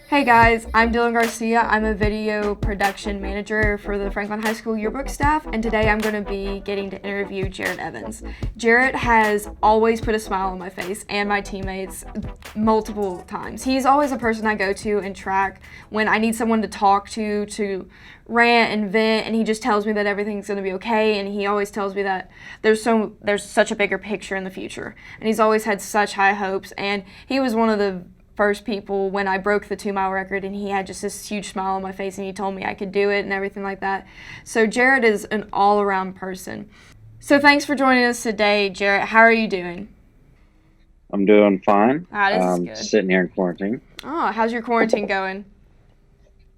Hey guys, I'm Dylan Garcia. I'm a video production manager for the Franklin High School yearbook staff, and today I'm going to be getting to interview Jarrett Evans. Jarrett has always put a smile on my face and my teammates multiple times. He's always a person I go to in track when I need someone to talk to rant and vent, and he just tells me that everything's going to be okay, and he always tells me that there's such a bigger picture in the future, and he's always had such high hopes, and he was one of the first people when I broke the 2-mile record, and he had just this huge smile on my face, and he told me I could do it and everything like that. So Jarrett is an all-around person. So thanks for joining us today, Jarrett. How are you doing? I'm doing fine. This is good. Sitting here in quarantine. Oh, how's your quarantine going?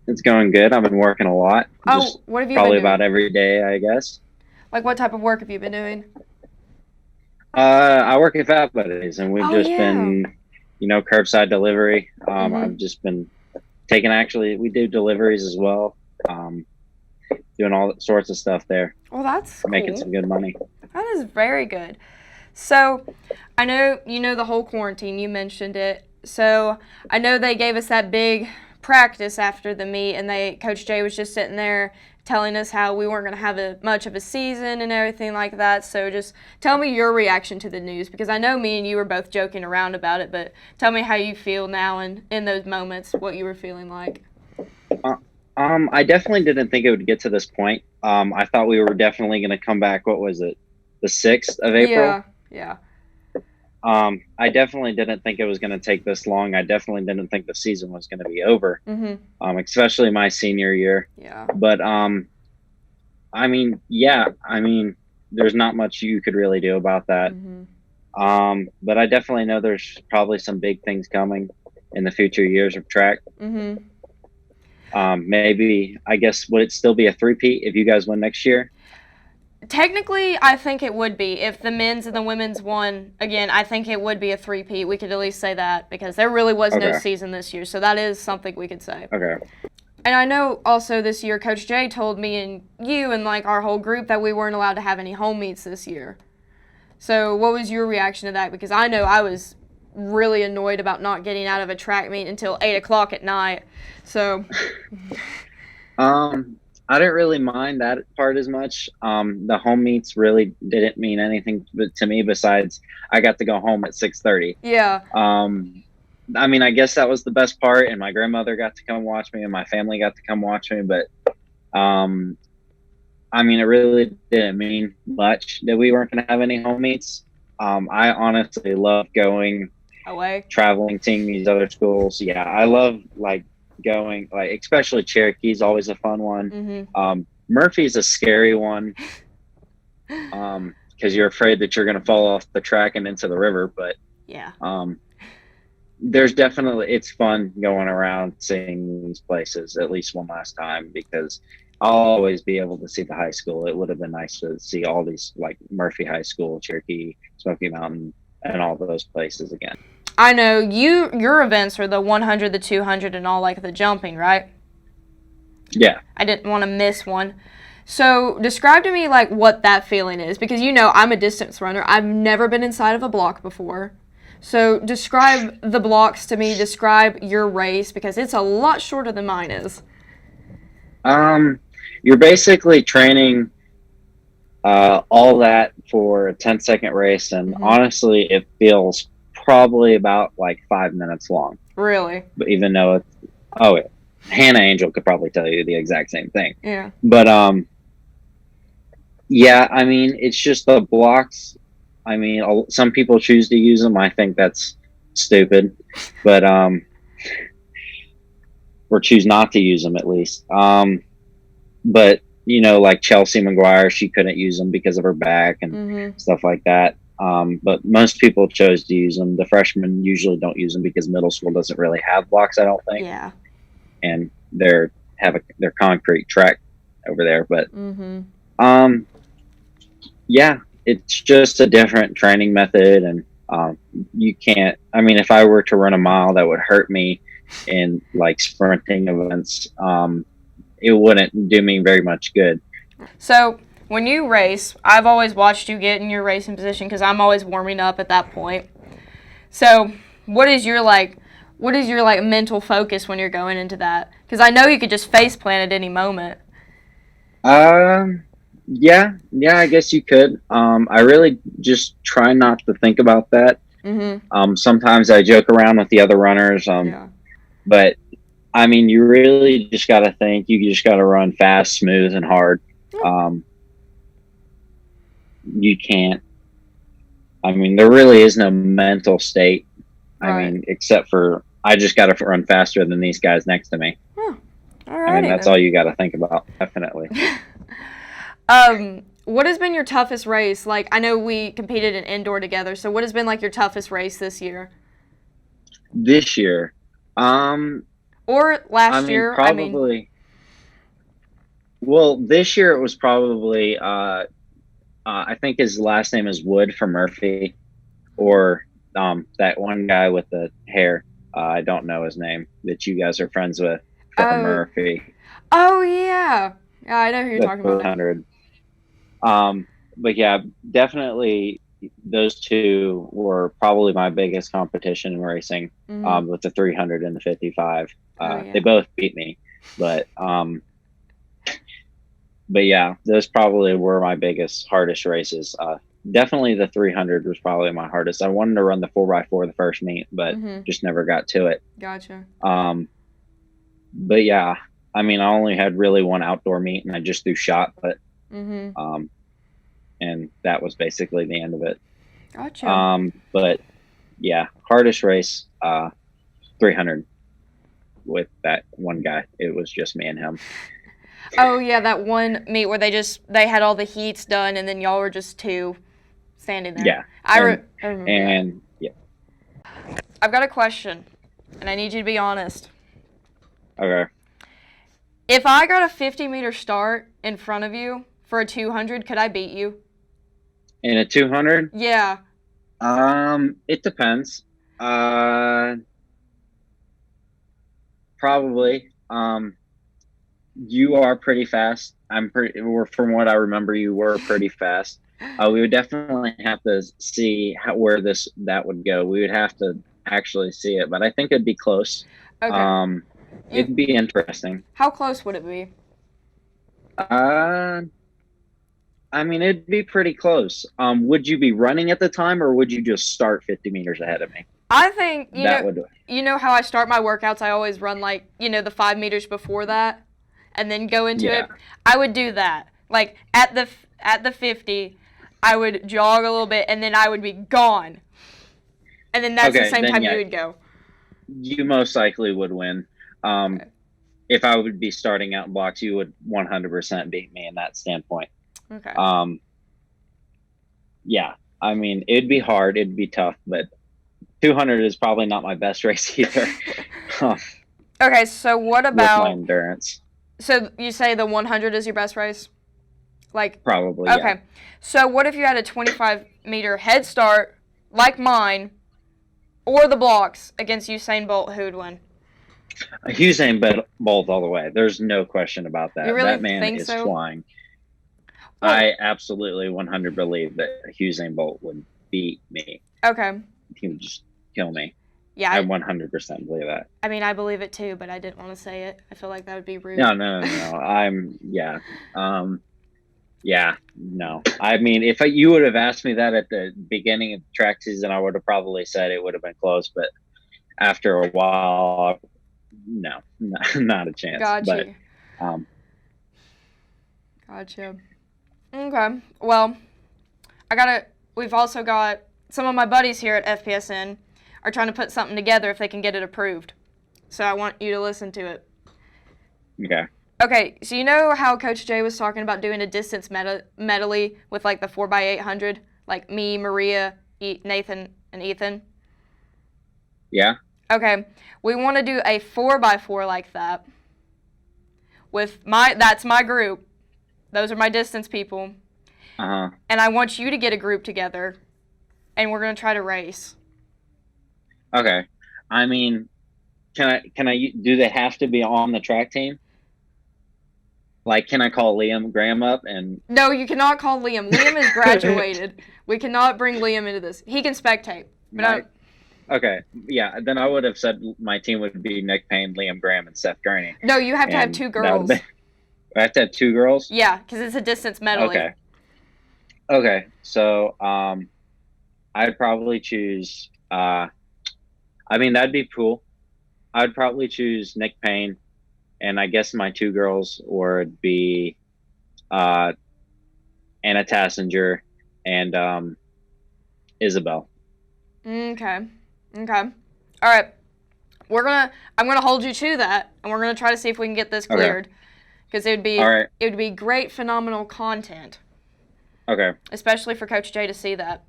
It's going good. I've been working a lot. What have you probably been doing? about every day, I guess. Like, what type of work have you been doing? I work at Fat Buddies, and we've been, curbside delivery. I've just been we do deliveries as well. Doing all sorts of stuff there. Well, that's cool. Making some good money. That is very good. So, I know you know the whole quarantine. You mentioned it. So, I know they gave us that big practice after the meet, and Coach Jay was just sitting there telling us how we weren't going to have much of a season and everything like that. So just tell me your reaction to the news, because I know me and you were both joking around about it, but tell me how you feel now and in those moments, what you were feeling like. I definitely didn't think it would get to this point. I thought we were definitely going to come back. What was it? The 6th of April? Yeah. I definitely didn't think it was going to take this long. I definitely didn't think the season was going to be over, especially my senior year. Yeah. But, there's not much you could really do about that. But I definitely know there's probably some big things coming in the future years of track. Maybe, I guess, would it still be a three-peat if you guys win next year? Technically, I think it would be. If the men's and the women's won, again, I think it would be a three-peat. We could at least say that, because there really was no season this year, so that is something we could say. Okay. And I know also this year, Coach Jay told me and you and our whole group that we weren't allowed to have any home meets this year. So what was your reaction to that? Because I know I was really annoyed about not getting out of a track meet until 8 o'clock at night. So. I didn't really mind that part as much. The home meets really didn't mean anything to me besides I got to go home at 6:30. Yeah. I guess that was the best part, and my grandmother got to come watch me, and my family got to come watch me. But, it really didn't mean much that we weren't going to have any home meets. I honestly love going away, traveling, seeing these other schools. Yeah, I love going, especially Cherokee's always a fun one. Murphy's a scary one because you're afraid that you're going to fall off the track and into the river, but yeah, it's fun going around seeing these places at least one last time, because I'll always be able to see the high school. It would have been nice to see all these, like Murphy High School, Cherokee, Smoky Mountain, and all those places again. I know your events are the 100, the 200, and all the jumping, right? Yeah. I didn't want to miss one. So describe to me what that feeling is, because I'm a distance runner. I've never been inside of a block before. So describe the blocks to me. Describe your race, because it's a lot shorter than mine is. You're basically training all that for a 10-second race, and honestly, it feels probably about 5 minutes long. Really? But even though Hannah Angel could probably tell you the exact same thing. Yeah. But it's just the blocks. Some people choose to use them. I think that's stupid, but or choose not to use them at least. But Chelsea McGuire, she couldn't use them because of her back and stuff like that. But most people chose to use them. The freshmen usually don't use them because middle school doesn't really have blocks, I don't think. Yeah. And they're concrete track over there. But yeah, it's just a different training method, and you can't. If I were to run a mile, that would hurt me in sprinting events. It wouldn't do me very much good. So when you race, I've always watched you get in your racing position, because I'm always warming up at that point. So what is your What is your like mental focus when you're going into that? Because I know you could just face plant at any moment. Yeah, I guess you could. I really just try not to think about that. Sometimes I joke around with the other runners. Yeah. But I mean, you really just got to think. You just got to run fast, smooth, and hard. You can't. I mean, there really is no mental state. Right. I mean, except for I just got to run faster than these guys next to me. I mean, that's all you got to think about, definitely. What has been your toughest race? Like, I know we competed in indoor together, so what has been like your toughest race this year? This year, or last year? Probably. Well, this year it was probably. I think his last name is Wood from Murphy, or that one guy with the hair. I don't know his name that you guys are friends with from Murphy. Oh yeah, I know who you're talking about. 400. But yeah, definitely those two were probably my biggest competition in racing. With the 300 and the 55. They both beat me, but yeah, those probably were my biggest, hardest races. Definitely the 300 was probably my hardest. I wanted to run the 4x4 the first meet, but just never got to it. Gotcha. But yeah, I mean, I only had really one outdoor meet, and I just threw shot put. And that was basically the end of it. Gotcha. But yeah, hardest race, 300 with that one guy. It was just me and him. Oh yeah, that one meet where they had all the heats done, and then y'all were just two standing there. Yeah. I remember. And yeah. I've got a question, and I need you to be honest. Okay. If I got a 50-meter start in front of you for a 200, could I beat you? In a 200? Yeah. It depends. Probably. You are pretty fast. From what I remember, you were pretty fast. We would definitely have to see where that would go. We would have to actually see it, but I think it'd be close. Okay. It'd be interesting. How close would it be? I mean, it'd be pretty close. Would you be running at the time, or would you just start 50 meters ahead of me? I think, you know how I start my workouts, I always run like, the 5 meters before that and then go into it. I would do that. Like at the 50, I would jog a little bit and then I would be gone. And then that's the same time you would go. You most likely would win. If I would be starting out in blocks, you would 100% beat me in that standpoint. Okay. Yeah, I mean, it'd be hard, it'd be tough, but 200 is probably not my best race either. Okay, so what about with my endurance? So you say the 100 is your best race? Like probably. Okay. Yeah. So what if you had a 25-meter head start like mine, or the blocks against Usain Bolt? Who would win? Usain Bolt all the way. There's no question about that. You really that man think is so? Flying. Well, I absolutely 100 believe that Usain Bolt would beat me. Okay. He would just kill me. Yeah. I 100% believe that. I mean, I believe it too, but I didn't want to say it. I feel like that would be rude. No. Yeah, no. I mean, if you would have asked me that at the beginning of the track season, I would have probably said it would have been close, but after a while, no, not a chance. Gotcha. But, Gotcha. Okay. Well, we've also got some of my buddies here at FPSN are trying to put something together if they can get it approved. So I want you to listen to it. Okay. Okay, so you know how Coach Jay was talking about doing a distance medley with like the 4x800, like me, Maria, Nathan, and Ethan? Yeah. Okay, we want to do a 4x4 like that. That's my group. Those are my distance people. Uh-huh. And I want you to get a group together, and we're going to try to race. Okay. I mean, can I do they have to be on the track team? Like, can I call Liam Graham up and... No, you cannot call Liam. Liam is graduated. We cannot bring Liam into this. He can spectate. But Okay, yeah. Then I would have said my team would be Nick Payne, Liam Graham, and Seth Gurney, No, you have to have and two that would have girls. been. I have to have two girls. Yeah, because it's a distance medley. Okay. Okay. So, I'd probably choose. I mean, that'd be cool. I'd probably choose Nick Payne, and I guess my two girls would be uh, Anna Tassinger and Isabel. Okay. Okay. All right. I'm gonna hold you to that, and we're gonna try to see if we can get this Okay. cleared, because All right. it would be great, phenomenal content, Okay. especially for Coach Jay to see that.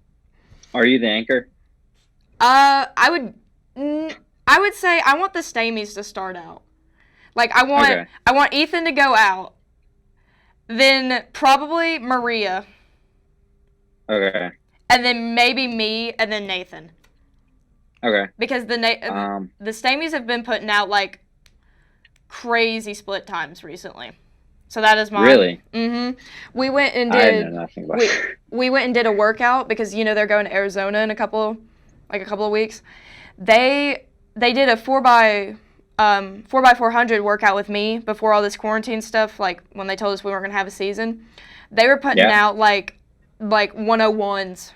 Are you the anchor? I would, I would say I want the Stamies to start out. Like Okay. I want Ethan to go out, then probably Maria, Okay. and then maybe me, and then Nathan. Okay. Because the Stamies have been putting out like crazy split times recently. So that is mine. Really? Mm-hmm. We went and I did know nothing about it. we went and did a workout because they're going to Arizona in a couple of weeks. They did a 4x400 workout with me before all this quarantine stuff. Like when they told us we weren't gonna have a season, they were putting out like 101s.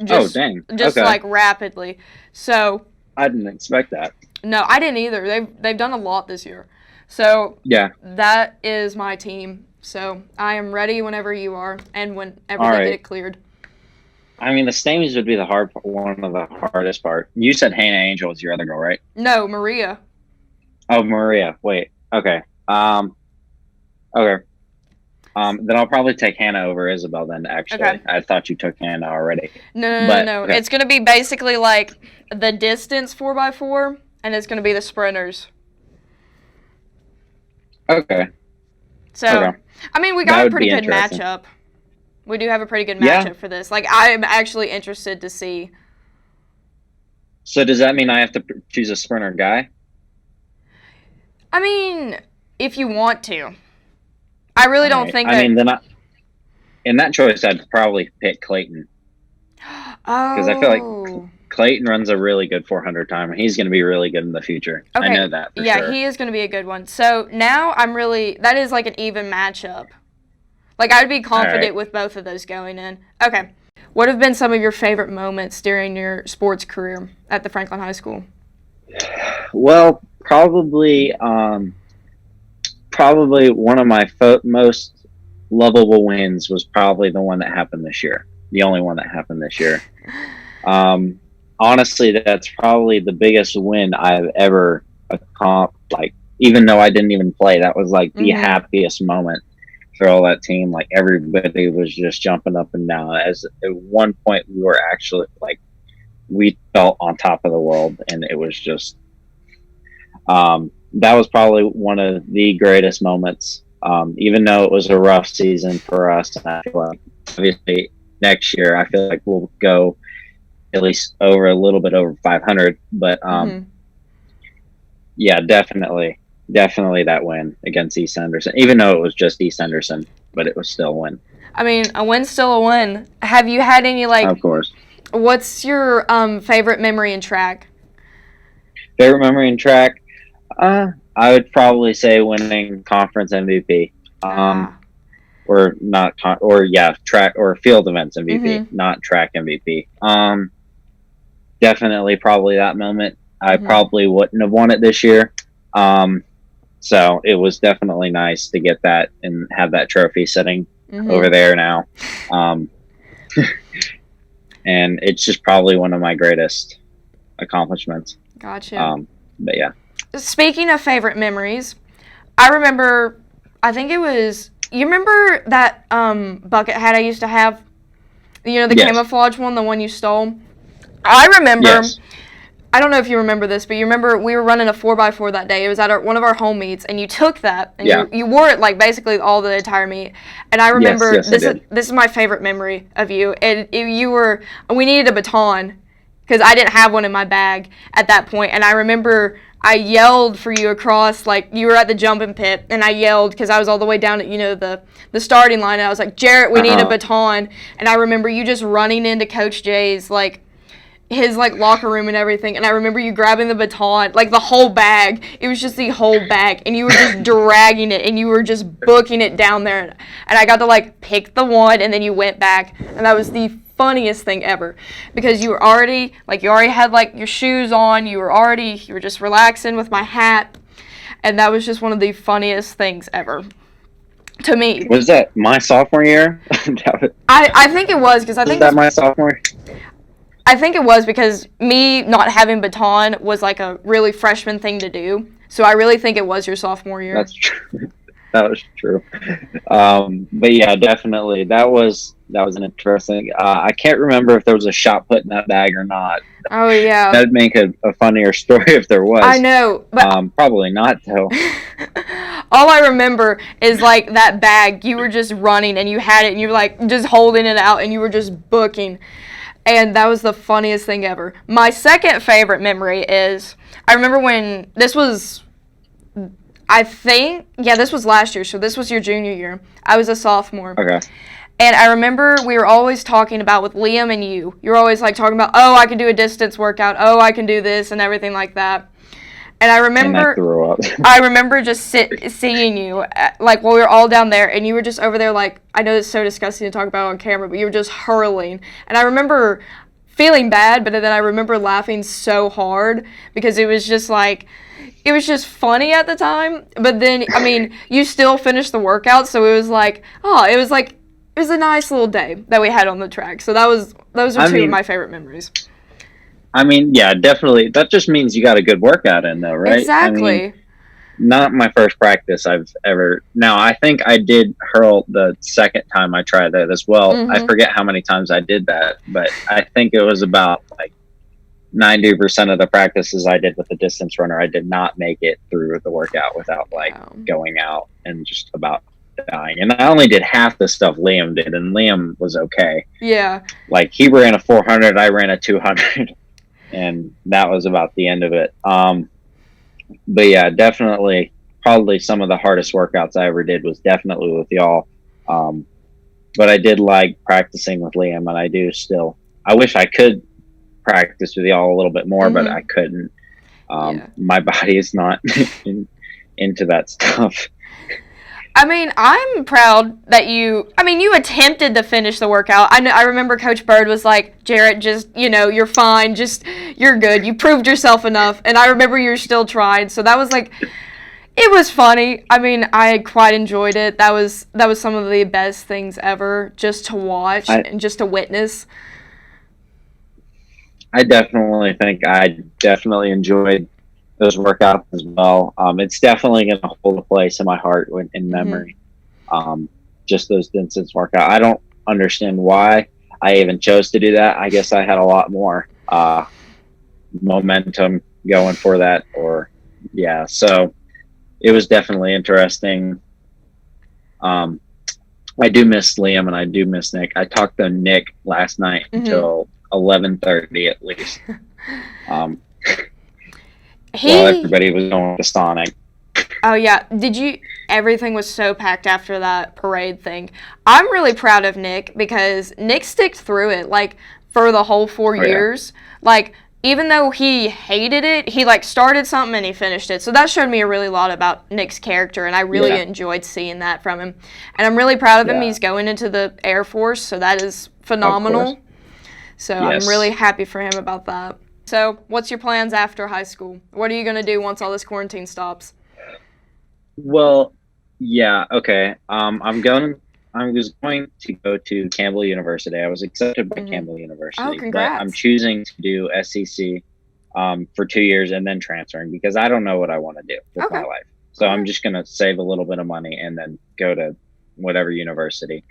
Just, dang. Just Okay. like rapidly. So I didn't expect that. no, I didn't either. They've done a lot this year. So Yeah. that is my team. So I am ready whenever you are, and whenever All they right. get it cleared. I mean, the Stamies would be one of the hardest part. You said Hannah Angel was your other girl, right? No, Maria. Oh, Maria. Wait. Okay. Okay. Then I'll probably take Hannah over Isabel. Then actually, Okay. I thought you took Hannah already. No. Okay. It's gonna be basically like the distance 4x4, and it's gonna be the sprinters. Okay. So, Okay. I mean, we That got a would pretty be good interesting. matchup. We do have a pretty good Yeah. matchup for this. Like, I'm actually interested to see. So does that mean I have to choose a sprinter guy? I mean, if you want to. I really don't think that. I mean, in that choice, I'd probably pick Clayton because I feel like Clayton runs a really good 400 time, and he's going to be really good in the future. Okay. I know that for yeah, sure. he is going to be a good one. So now that is like an even matchup. Like, I'd be confident with both of those going in. Okay. What have been some of your favorite moments during your sports career at the Franklin High School? Well, probably one of my most lovable wins was probably the one that happened this year. The only one that happened this year. Honestly, that's probably the biggest win I've ever accomplished. Like, even though I didn't even play, that was like the happiest moment for all that team. Like, everybody was just jumping up and down. As at one point, we were actually like, we felt on top of the world, and it was just that was probably one of the greatest moments. Even though it was a rough season for us, and I feel like obviously next year I feel like we'll go at least a little bit over 500. But yeah, definitely that win against East Henderson. Even though it was just East Henderson, but it was still a win. I mean, a win's still a win. Have you had any Of course. What's your favorite memory in track? Favorite memory in track? I would probably say winning conference MVP. Or not, track or field events MVP, not track MVP. Definitely, probably that moment. I probably wouldn't have won it this year. So it was definitely nice to get that and have that trophy sitting over there now. And it's just probably one of my greatest accomplishments. Gotcha. But yeah. Speaking of favorite memories, I remember, I think it was, you remember that bucket hat I used to have? The camouflage one, the one you stole? I remember, Yes. I don't know if you remember this, but you remember we were running a 4x4 that day. It was at one of our home meets, and you took that, and you wore it like basically all the entire meet. And I remember, Yes, this is my favorite memory of you. And we needed a baton, because I didn't have one in my bag at that point. And I remember I yelled for you across, like, you were at the jumping pit, and I yelled because I was all the way down at, the starting line, and I was like, Jarrett, we need a baton. And I remember you just running into Coach Jay's, like, his like locker room and everything, and I remember you grabbing the baton, like the whole bag. It was just the whole bag, and you were just dragging it, and you were just booking it down there, and I got to like pick the one, and then you went back, and that was the funniest thing ever, because you already had like your shoes on, you were just relaxing with my hat, and that was just one of the funniest things ever to me. Was that my sophomore year? I think it was, because I think was that my sophomore? I think it was, because me not having baton was like a really freshman thing to do. So I really think it was your sophomore year. That's true. That was true. But yeah, definitely. That was an interesting. I can't remember if there was a shot put in that bag or not. Oh yeah. That'd make a funnier story if there was. I know, but probably not though. All I remember is like that bag. You were just running, and you had it, and you were like just holding it out, and you were just booking. And that was the funniest thing ever. My second favorite memory is, I remember when this was, this was last year, so this was your junior year. I was a sophomore. Okay. And I remember we were always talking about, with Liam and you were always like talking about, oh, I can do a distance workout, oh, I can do this, and everything like that. And I remember, and I threw up. I remember just seeing you, like, while we were all down there, and you were just over there, like, I know it's so disgusting to talk about on camera, but you were just hurling. And I remember feeling bad, but then I remember laughing so hard, because it was just like, it was just funny at the time. But then, I mean, you still finished the workout, so it was like, it was a nice little day that we had on the track. So those are two of my favorite memories. I mean, yeah, definitely. That just means you got a good workout in, though, right? Exactly. I mean, not my first practice I've ever. Now, I think I did hurl the second time I tried that as well. Mm-hmm. I forget how many times I did that, but I think it was about like 90% of the practices I did with the distance runner. I did not make it through the workout without going out and just about dying. And I only did half the stuff Liam did, and Liam was okay. Yeah. Like, he ran a 400, I ran a 200. And that was about the end of it. But yeah, definitely, probably some of the hardest workouts I ever did was definitely with y'all. But I did like practicing with Liam, and I do still. I wish I could practice with y'all a little bit more, but I couldn't. My body is not into that stuff. I mean, I'm proud that you attempted to finish the workout. I remember Coach Bird was like, Jarrett, just, you're fine. Just, you're good. You proved yourself enough. And I remember you're still trying. So that was like, it was funny. I mean, I quite enjoyed it. That was some of the best things ever, just to watch and just to witness. I definitely think I definitely enjoyed those workouts as well. It's definitely going to hold a place in my heart in memory. Just those distance workout. I don't understand why I even chose to do that. I guess I had a lot more momentum going for that, so it was definitely interesting. I do miss Liam, and I do miss Nick. I talked to Nick last night until 11:30 at least. While everybody was going to Sonic. Oh yeah, everything was so packed after that parade thing. I'm really proud of Nick, because Nick sticked through it, like, for the whole 4 years. Like, even though he hated it, he like started something and he finished it. So that showed me a really lot about Nick's character, and I really enjoyed seeing that from him. And I'm really proud of him. He's going into the Air Force, so that is phenomenal. So I'm really happy for him about that. So, what's your plans after high school? What are you going to do once all this quarantine stops? Well, yeah, okay. I was going to go to Campbell University. I was accepted by Campbell University. Oh, congrats. But I'm choosing to do SEC for 2 years and then transferring, because I don't know what I want to do with my life. So I'm just going to save a little bit of money and then go to whatever university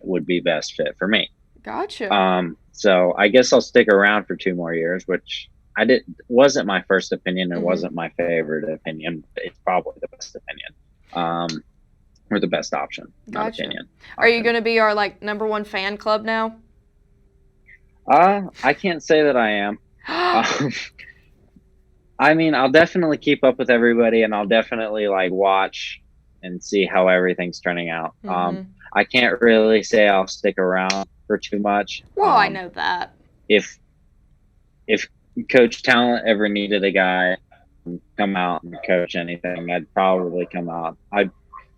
would be best fit for me. Gotcha. So I guess I'll stick around for 2 more years, which wasn't my first opinion and wasn't my favorite opinion. It's probably the best opinion, or the best option. Gotcha. Opinion. Are you going to be our number one fan club now? I can't say that I am. I mean, I'll definitely keep up with everybody, and I'll definitely watch and see how everything's turning out. I can't really say I'll stick around for too much. Well, I know that. If if Coach Talent ever needed a guy to come out and coach anything, I'd probably come out. I'd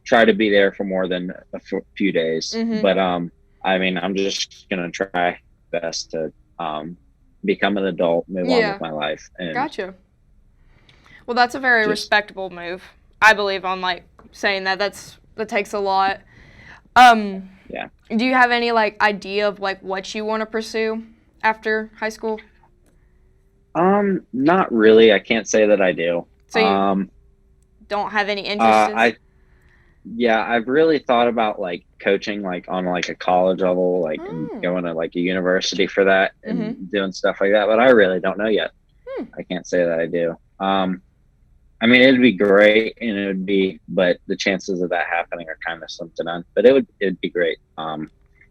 try to be there for more than a few days, but I mean, I'm just gonna try best to become an adult, move on with my life. And gotcha. Well, that's a very respectable move. I believe on like saying that that takes a lot. Yeah. Do you have any like idea of like what you want to pursue after high school? Not really. I can't say that I do. So you don't have any interest? I've really thought about like coaching like on like a college level, like and going to like a university for that and doing stuff like that, but I really don't know yet. I can't say that I do. I mean, it'd be great and but the chances of that happening are kind of slim to none, but it'd be great.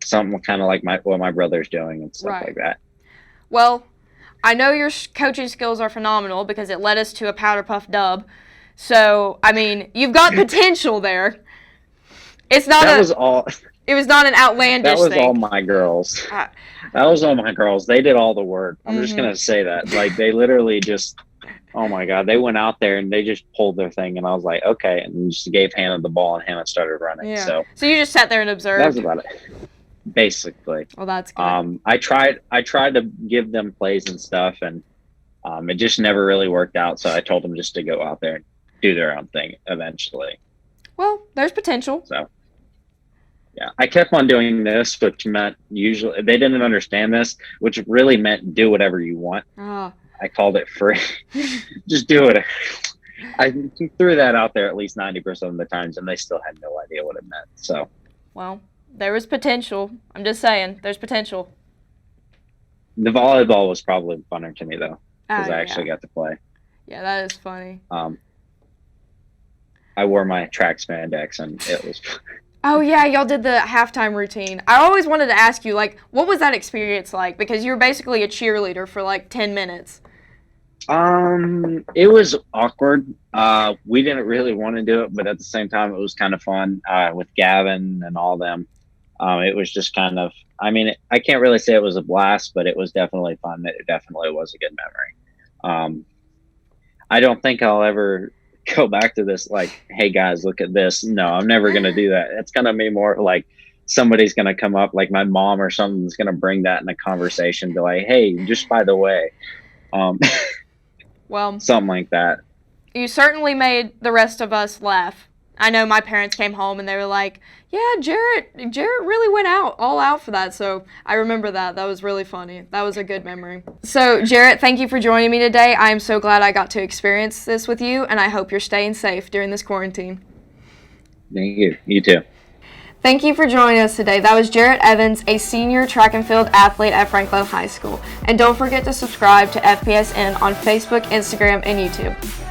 Something kind of like what my brother's doing and stuff like that. Well, I know your coaching skills are phenomenal because it led us to a Powder Puff dub. So, I mean, you've got potential there. It's not It was not an outlandish thing. That was all my girls. That was all my girls. They did all the work. I'm just going to say that. Like, they literally just, oh my God, they went out there and they just pulled their thing. And I was like, okay. And just gave Hannah the ball and Hannah started running. Yeah. So you just sat there and observed? That was about it. Basically. Well, that's good. I tried to give them plays and stuff, and it just never really worked out. So I told them just to go out there and do their own thing eventually. Well, there's potential. So, yeah, I kept on doing this, which meant usually they didn't understand this, which really meant do whatever you want. I called it free. Just do it. I threw that out there at least 90% of the times, and they still had no idea what it meant. So, well, there was potential. I'm just saying, there's potential. The volleyball was probably funner to me though, because I actually got to play. Yeah, that is funny. I wore my track spandex, and it was. Oh yeah, y'all did the halftime routine. I always wanted to ask you, like, what was that experience like? Because you were basically a cheerleader for like 10 minutes. It was awkward. We didn't really want to do it, but at the same time, it was kind of fun with Gavin and all them. It was just kind of, I mean, I can't really say it was a blast, but it was definitely fun. It definitely was a good memory. I don't think I'll ever go back to this like, hey guys, look at this. No, I'm never going to do that. It's going to be more like somebody's going to come up, like my mom or something's going to bring that in a conversation, be like, hey, just by the way, well, something like that. You certainly made the rest of us laugh. I know my parents came home and they were like, yeah, Jarrett really went all out for that. So I remember that. That was really funny. That was a good memory. So Jarrett, thank you for joining me today. I am so glad I got to experience this with you, and I hope you're staying safe during this quarantine. Thank you. You too. Thank you for joining us today. That was Jarrett Evans, a senior track and field athlete at Franklin High School. And don't forget to subscribe to FPSN on Facebook, Instagram, and YouTube.